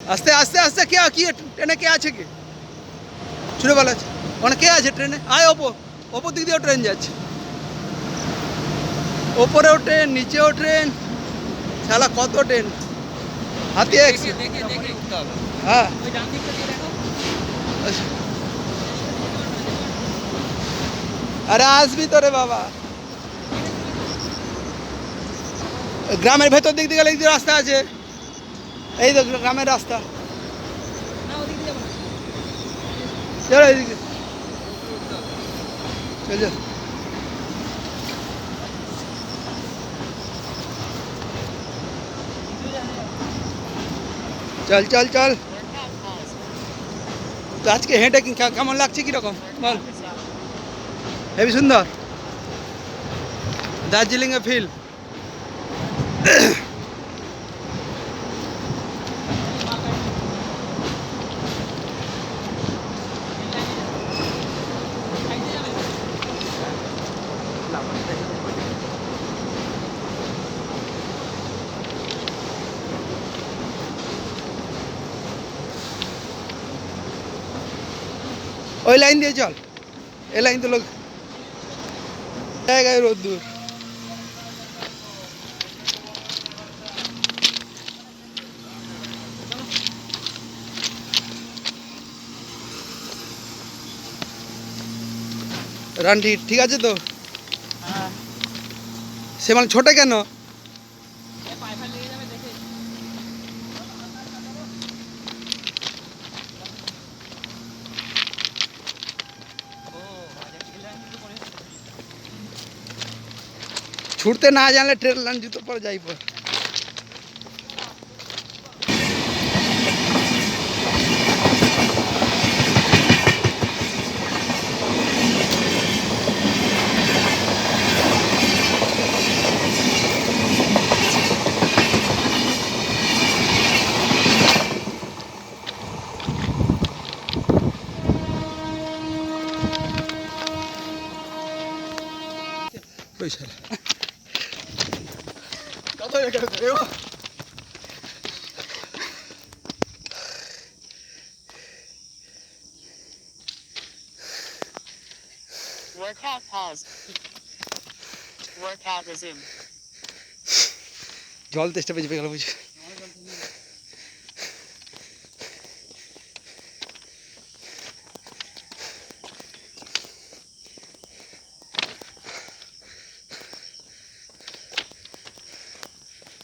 আস্তে আস্তে আস্তে কে কি ট্রেনে কে আছে কি ছুড়ে বলা আছে ওখানে কে আছে ট্রেনে আয় ওপর দিক দিয়েও ট্রেন যাচ্ছে ওপরেও ট্রেন নিচেও ট্রেন শালা কত ট্রেন হাতিয়ে হ্যাঁ আরে আসবি তো রে বাবা গ্রামের ভেতর দিক দিয়ে গেলে রাস্তা আছে এই তো গ্রামের রাস্তা চলো এইদিকে চল চল চল চল তো আজকে হেঁটে কেমন লাগছে কিরকম বল হেবি সুন্দর দার্জিলিংয়ে ফিল ওই লাইন দিয়ে চল এই লাইন তো লোক জায়গায় রোদ্দুর রান্ডি ঠিক আছে তো সে মানে ছোটে কেন ছুটতে না জানলে ট্রেন লাইন জুতো পরে যাই পর Workout pause. Workout resume. জল তেষ্টা পেয়েছে গেল বুঝি